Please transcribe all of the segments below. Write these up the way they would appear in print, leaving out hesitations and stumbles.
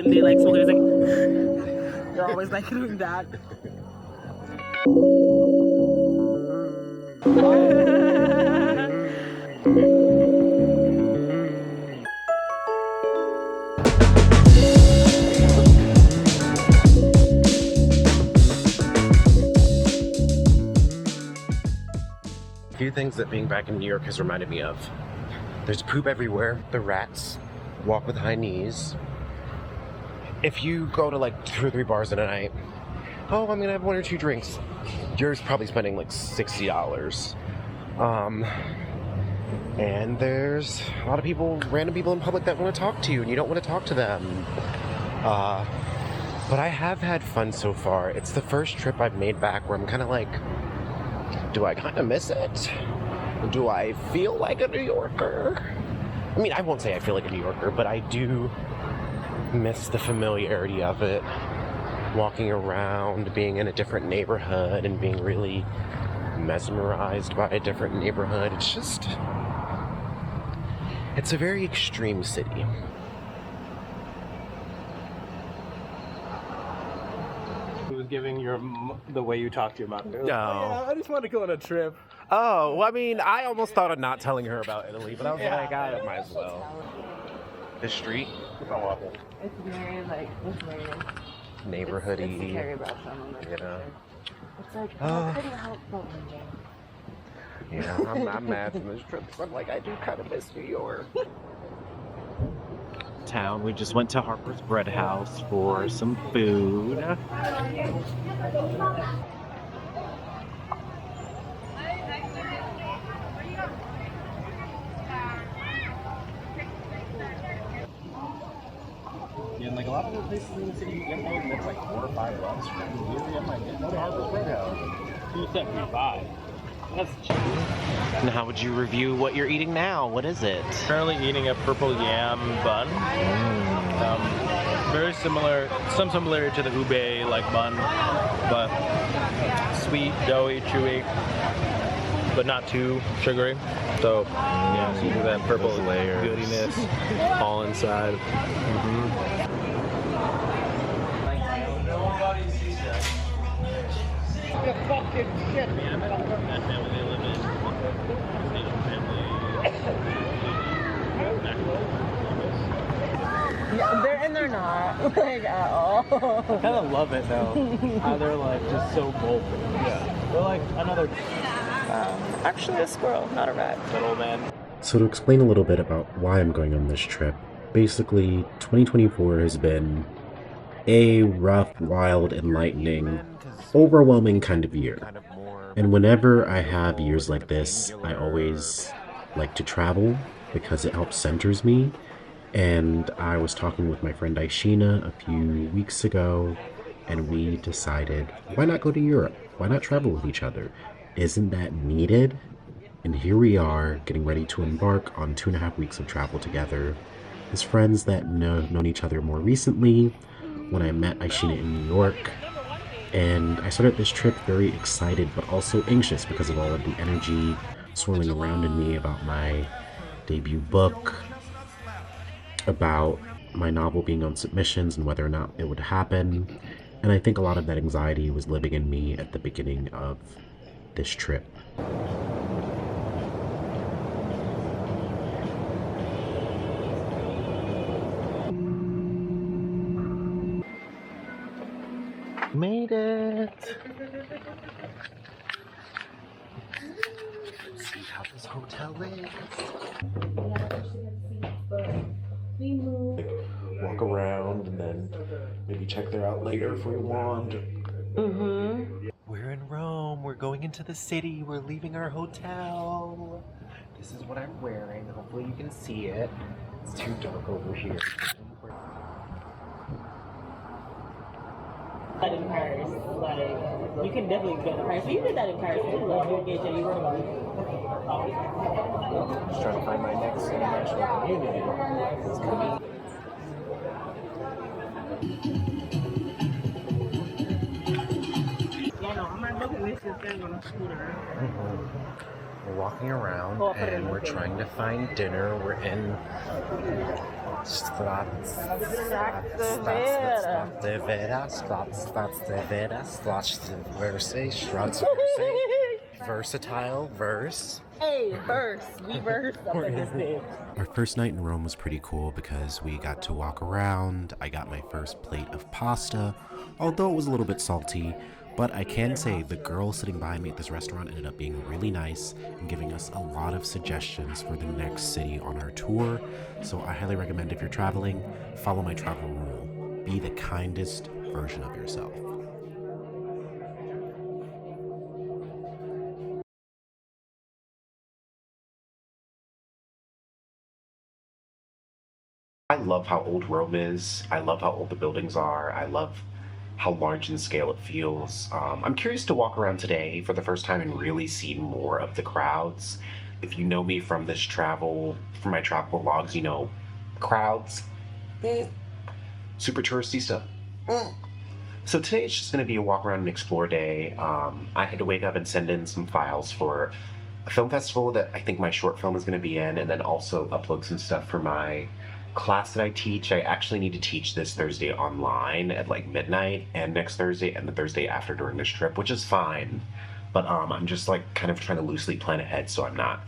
and they like smoke it. It's like they're always like doing that. A few things that being back in New York has reminded me of. There's poop everywhere. The rats walk with high knees. If you go to like 2 or 3 bars in a night, oh, I'm gonna have 1 or 2 drinks, you're probably spending like $60. And there's a lot of people, random people in public that want to talk to you and you don't want to talk to them. But I have had fun so far. It's the first trip I've made back where I'm kind of like, do I kind of miss it? Do I feel like a New Yorker? I mean, I won't say I feel like a New Yorker, but I do miss the familiarity of it. Walking around, being in a different neighborhood, and being really mesmerized by a different neighborhood. It's just, it's a very extreme city. Was giving the way you talk to your mother. No. Oh, yeah, I just want to go on a trip. Oh, well, I mean, I almost thought of not telling her about Italy, but I was like, I might as well. The street? It's very like it's very Neighborhoody. It's Harry Brown song. Yeah. It's like I couldn't help but wonder. Yeah, I'm mad from this trip. I'm like, I do kind of miss New York. Town. We just went to Harper's Bread House for some food. Yeah, and like a lot of the places in the city you get there, that's like $4 or $5 from here. I'm like, go to Harper's Bread House. $2.75. That's cheap. And how would you review what you're eating now? What is it? Currently eating a purple yam bun. Very similar, some similarity to the ube like bun, but sweet, doughy, chewy, but not too sugary. So yeah, so you get that purple goodiness all inside. Fucking shit, man. That family they live in. Yeah, they're not like at all. I kind of love it though. How they're like just so bold. Yeah. They're like another Actually, a squirrel, not a rat. little man. So to explain a little bit about why I'm going on this trip, basically 2024 has been a rough, wild, enlightening, overwhelming kind of year. And whenever I have years like this, I always like to travel because it helps centers me. And I was talking with my friend Aishina a few weeks ago, and we decided, why not go to Europe? Why not travel with each other? Isn't that needed? And here we are, getting ready to embark on 2.5 weeks of travel together as friends that known each other more recently when I met Aishina in New York. And I started this trip very excited but also anxious because of all of the energy swirling around in me about my debut book, about my novel being on submissions and whether or not it would happen. And I think a lot of that anxiety was living in me at the beginning of this trip. Made it! Let's see how this hotel is. Walk around and then maybe check her out later if we want. We're in Rome. We're going into the city. We're leaving our hotel. This is what I'm wearing. Hopefully you can see it. It's too dark over here. That in Paris, like you can definitely go to Paris. You did that in Paris. You love your engagement. You wrote about it. Just trying to find my next international community. It's gonna Yeah, no, I'm not looking at this thing on a scooter. We're walking around and we're trying to find dinner. We're in Versatile verse. Hey, verse. We verse up at this thing. Our first night in Rome was pretty cool because we got to walk around. I got my first plate of pasta, although it was a little bit salty. But I can say the girl sitting behind me at this restaurant ended up being really nice and giving us a lot of suggestions for the next city on our tour. So I highly recommend if you're traveling, follow my travel rule. Be the kindest version of yourself. I love how old Rome is. I love how old the buildings are. I love how large in scale it feels. I'm curious to walk around today for the first time and really see more of the crowds. If you know me from this travel, from my travel vlogs, you know, crowds, super touristy stuff. So today it's just gonna be a walk around and explore day. I had to wake up and send in some files for a film festival that I think my short film is gonna be in, and then also upload some stuff for my class that I teach. I actually need to teach this Thursday online at like midnight, and next Thursday and the Thursday after during this trip, which is fine. But I'm just like kind of trying to loosely plan ahead so I'm not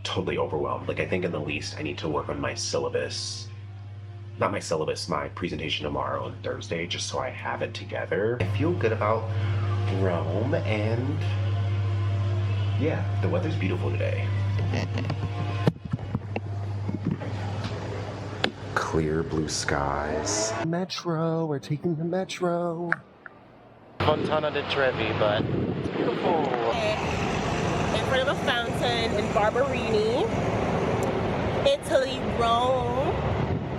totally overwhelmed. Like I think in the least I need to work on my syllabus. Not my syllabus, my presentation tomorrow and Thursday, just so I have it together. I feel good about Rome, and yeah, the weather's beautiful today. Clear blue skies. Metro, we're taking the metro. Fontana di Trevi, but it's beautiful. In front of a fountain in Barberini, Italy, Rome.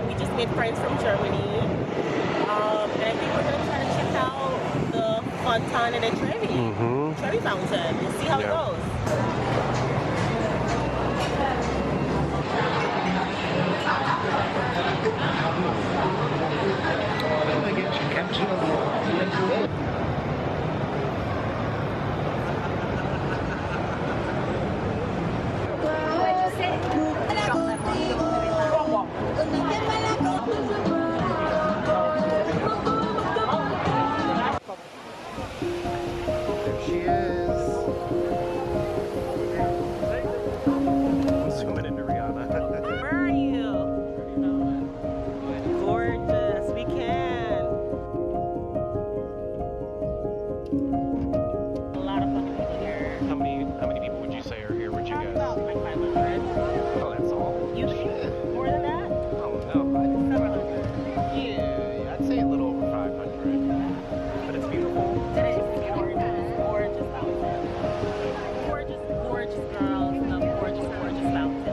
We just made friends from Germany. And I think we're gonna try to check out the Fontana di Trevi. Trevi fountain and see how it goes. There she is. Zooming into Rihanna. Where are you? Gorgeous, we can. A lot of fucking people here. How many people would you say are here? Would you guess? About like 500. Oh, that's all. You think more than that? Oh no. Several hundred. Yeah, I'd say a little over 500. But it's beautiful. Today is gorgeous, gorgeous fountain. Gorgeous, gorgeous girls love gorgeous, gorgeous fountains.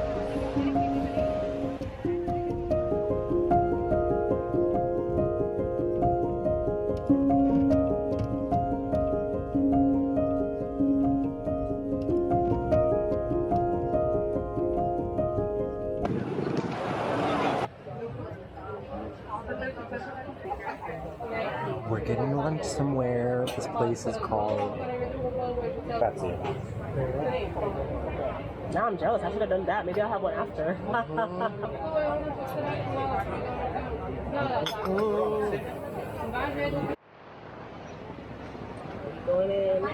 We're getting lunch somewhere. This place is called... That's it. Now I'm jealous. I should have done that. Maybe I'll have one after. Going in.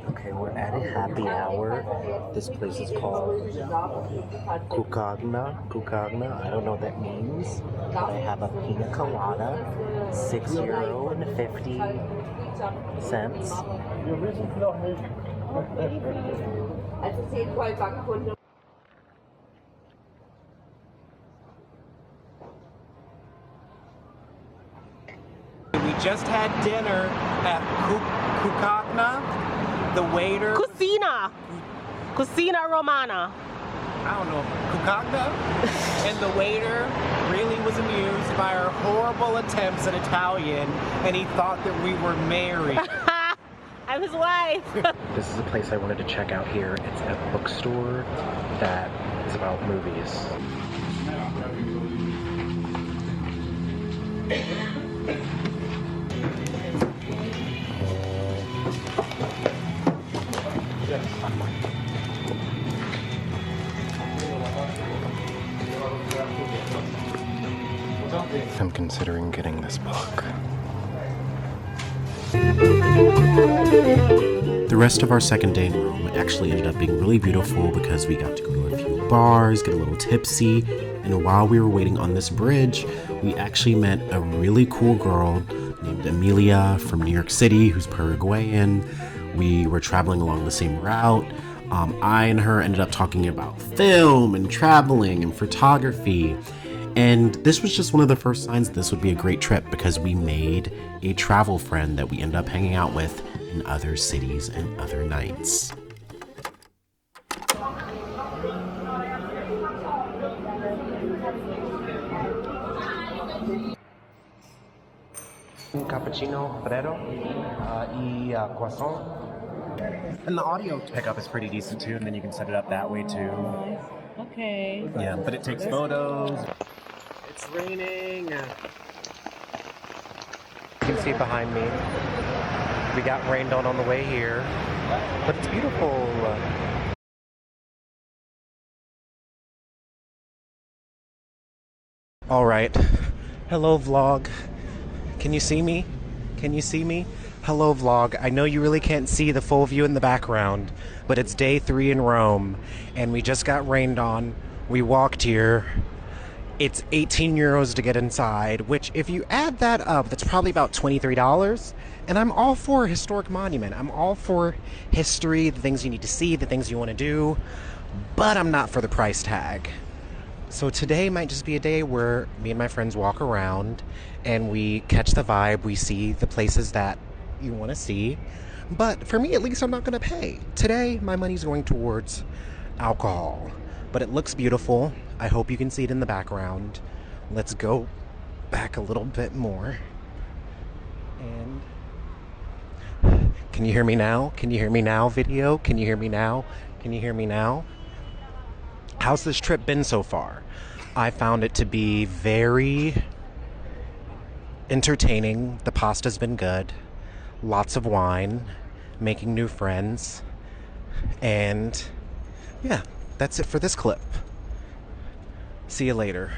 Okay, we're at a happy hour. This place is called Cucagna. I don't know what that means, but I have a pina colada, €6.50. We just had dinner at Cucagna. The waiter... Cucina Romana. I don't know, Cucagna? And the waiter really was amused by our horrible attempts at Italian, and he thought that we were married. I'm his wife. This is a place I wanted to check out here. It's a bookstore that things about movies. I'm considering getting this book. The rest of our second day in Rome actually ended up being really beautiful because we got to go to a few bars, get a little tipsy, and while we were waiting on this bridge, we actually met a really cool girl named Amelia from New York City who's Paraguayan. We were traveling along the same route. I and her ended up talking about film and traveling and photography. And this was just one of the first signs this would be a great trip because we made a travel friend that we ended up hanging out with in other cities and other nights. Un cappuccino Ferrero y croissant. And the audio pickup is pretty decent too, and then you can set it up that way too. Okay. Yeah, but it takes photos. It's raining. You can see behind me. We got rained on the way here, but it's beautiful. All right. Hello, vlog. Can you see me? Can you see me? Hello, vlog. I know you really can't see the full view in the background, but it's day 3 in Rome, and we just got rained on. We walked here. It's 18 euros to get inside, which if you add that up, that's probably about $23. And I'm all for a historic monument. I'm all for history, the things you need to see, the things you want to do, but I'm not for the price tag. So today might just be a day where me and my friends walk around and we catch the vibe, we see the places that you want to see. But for me, at least, I'm not going to pay. Today, my money's going towards alcohol. But it looks beautiful. I hope you can see it in the background. Let's go back a little bit more. And can you hear me now? Can you hear me now, video? Can you hear me now? Can you hear me now? How's this trip been so far? I found it to be very entertaining. The pasta's been good. Lots of wine. Making new friends. And yeah, that's it for this clip. See you later.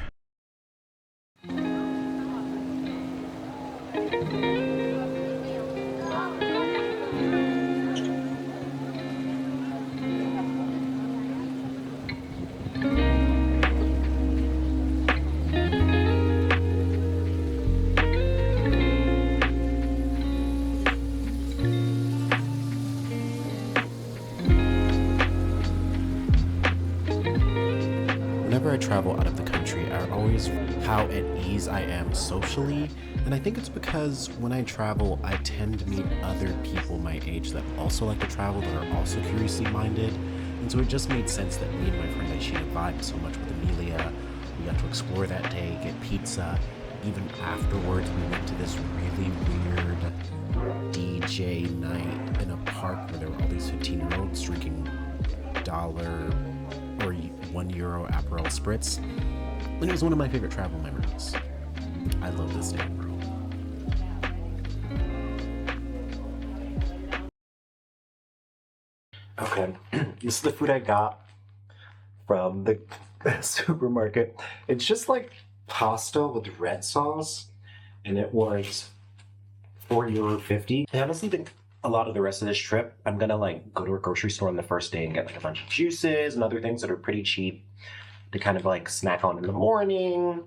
Whenever I travel out of the country, I always how at ease I am socially, and I think it's because when I travel, I tend to meet other people my age that also like to travel, that are also curiously minded, and so it just made sense that me and my friend Aisha vibed so much with Amelia. We got to explore that day, get pizza. Even afterwards, we went to this really weird DJ night in a park where there were all these 15-year-olds drinking dollar or €1 Aperol Spritz, and it was one of my favorite travel memories. I love this day in Rome. Okay, this is the food I got from the supermarket. It's just like pasta with red sauce, and it was €4.50. I honestly think a lot of the rest of this trip, I'm gonna like go to a grocery store on the first day and get like a bunch of juices and other things that are pretty cheap to kind of like snack on in the morning.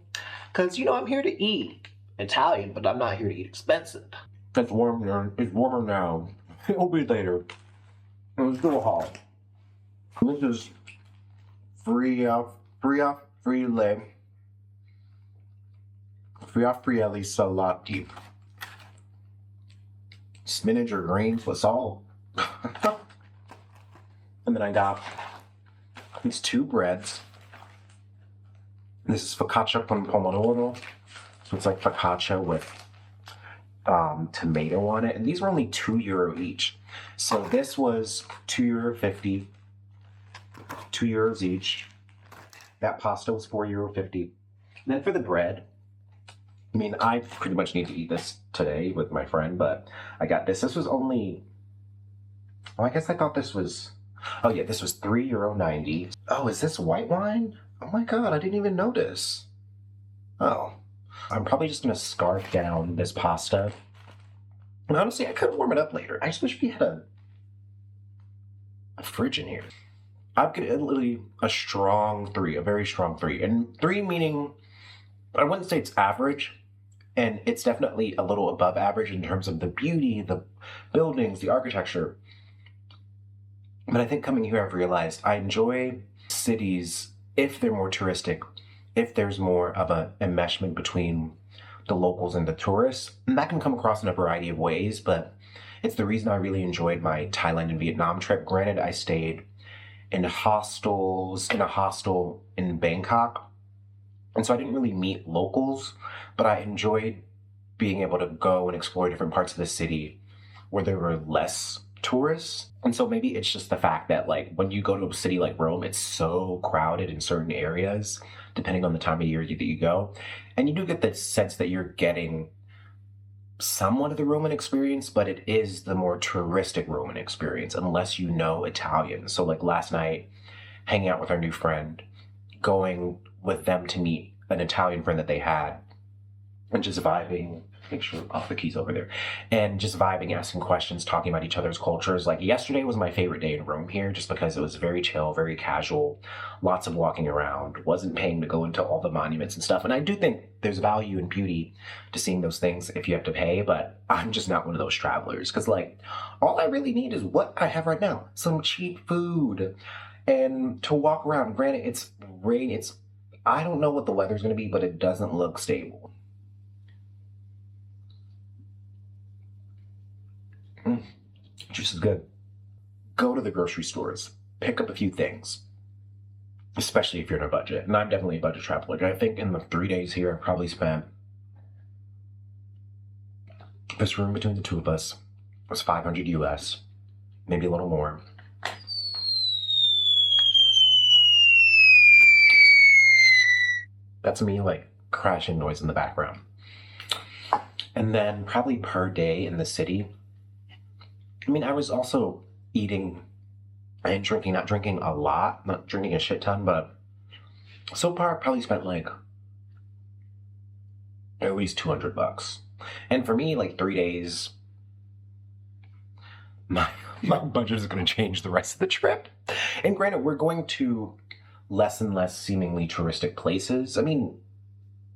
Cause you know, I'm here to eat Italian, but I'm not here to eat expensive. It's warmer. It's warmer now. It'll be later. It's still hot. This is friafrielli salati. Spinach or greens with salt. And then I got these 2 breads. This is focaccia con pomodoro. So it's like focaccia with tomato on it. And these were only €2 each. So this was €2.50. €2 each. That pasta was €4.50. And then for the bread, I mean, I pretty much need to eat this today with my friend, but I got this. This was only, oh, I guess I thought this was, oh yeah, this was €3.90. Oh, is this white wine? Oh my God, I didn't even notice. Oh, I'm probably just gonna scarf down this pasta. And honestly, I could warm it up later. I just wish we had a fridge in here. I've got literally a strong 3, a very strong 3. And 3 meaning, I wouldn't say it's average, and it's definitely a little above average in terms of the beauty, the buildings, the architecture. But I think coming here, I've realized I enjoy cities if they're more touristic, if there's more of an enmeshment between the locals and the tourists. And that can come across in a variety of ways, but it's the reason I really enjoyed my Thailand and Vietnam trip. Granted, I stayed in hostels, in a hostel in Bangkok, and so I didn't really meet locals, but I enjoyed being able to go and explore different parts of the city where there were less tourists. And so maybe it's just the fact that, like, when you go to a city like Rome, it's so crowded in certain areas, depending on the time of year that you go. And you do get the sense that you're getting somewhat of the Roman experience, but it is the more touristic Roman experience, unless you know Italian. So like last night, hanging out with our new friend, going with them to meet an Italian friend that they had, and just vibing, make sure off the keys over there, and just vibing, asking questions, talking about each other's cultures. Like yesterday was my favorite day in Rome here, just because it was very chill, very casual, lots of walking around, wasn't paying to go into all the monuments and stuff. And I do think there's value and beauty to seeing those things if you have to pay, but I'm just not one of those travelers, because like all I really need is what I have right now, some cheap food, and to walk around. Granted, it's rain, I don't know what the weather's going to be, but it doesn't look stable. Juice is good. Go to the grocery stores, pick up a few things, especially if you're in a budget. And I'm definitely a budget traveler. I think in the 3 days here, I probably spent, this room between the two of us was $500 US, maybe a little more. That's me like crashing noise in the background. And then probably per day in the city, I mean, I was also eating and drinking, not drinking a lot, not drinking a shit ton, but so far I probably spent like at least $200. And for me, like 3 days, my budget is going to change the rest of the trip. And granted, we're going to less and less seemingly touristic places. I mean,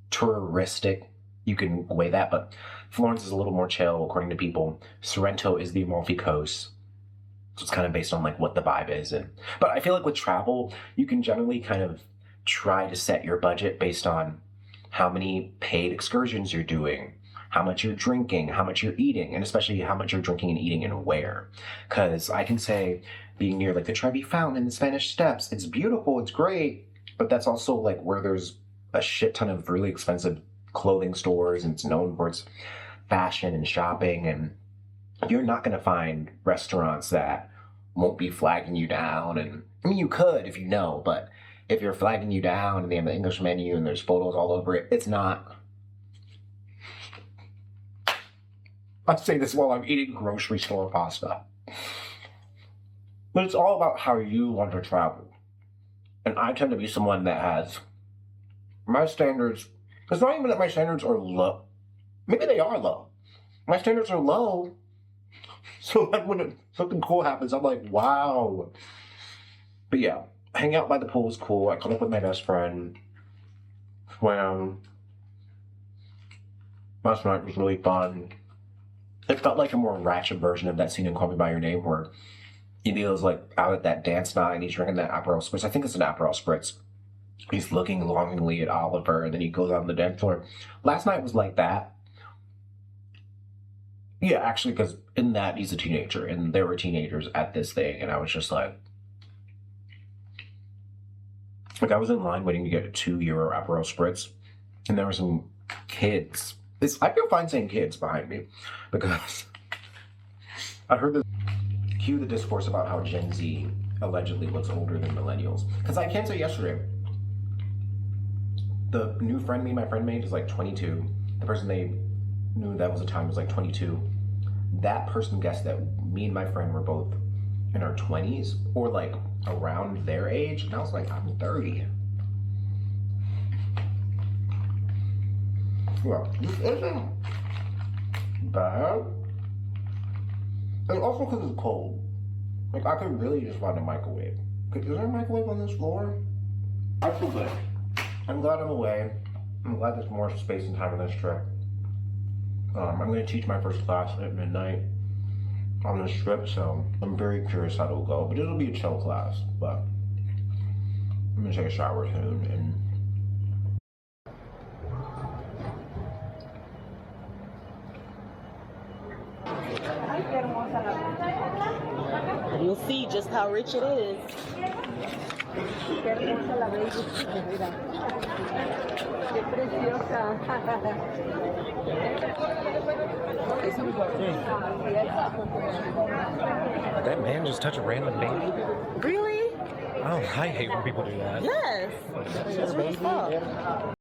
touristic, you can weigh that, but Florence is a little more chill, according to people. Sorrento is the Amalfi Coast. So it's kind of based on like what the vibe is. But I feel like with travel, you can generally kind of try to set your budget based on how many paid excursions you're doing, how much you're drinking, how much you're eating, and especially how much you're drinking and eating and where. Because I can say, being near like the Trevi Fountain and the Spanish Steps, it's beautiful, it's great, but that's also like where there's a shit ton of really expensive clothing stores, and it's known for its fashion and shopping, and you're not going to find restaurants that won't be flagging you down. And I mean, you could if you know, but if you're flagging you down and they have the English menu and there's photos all over it, it's not. I say this while I'm eating grocery store pasta. But it's all about how you want to travel. And I tend to be someone that has my standards. It's not even that my standards are low. Maybe they are low. My standards are low. So that when something cool happens, I'm like, wow. But yeah, hang out by the pool is cool. I caught up with my best friend. Swam. Last night was really fun. It felt like a more ratchet version of that scene in Call Me By Your Name where Emilio's like out at that dance night and he's drinking that Aperol Spritz. I think it's an Aperol Spritz. He's looking longingly at Oliver, and then he goes out on the dance floor. Last night was like that. Yeah, actually, because in that, he's a teenager, and there were teenagers at this thing, and I was just like, I was in line waiting to get a €2 Aperol Spritz, and there were some kids. I feel fine saying kids behind me, because I heard this, cue the discourse about how Gen Z allegedly looks older than millennials. Because I can say yesterday, the new friend my friend made is like 22. The person they knew that was the time was like 22. That person guessed that me and my friend were both in our 20s or like around their age, and I was like, I'm 30. Well, this isn't bad. And also because it's cold. Like, I could really just find a microwave. Is there a microwave on this floor? I feel good. I'm glad I'm away. I'm glad there's more space and time on this trip. I'm going to teach my first class at midnight on this trip, so I'm very curious how it'll go. But it'll be a chill class, but I'm going to take a shower soon and You'll see just how rich it is. Qué hermosa la baby. Mira. Qué preciosa. That man just touched a random baby. Really? Oh, I hate when people do that. Yes. It's real as fuck.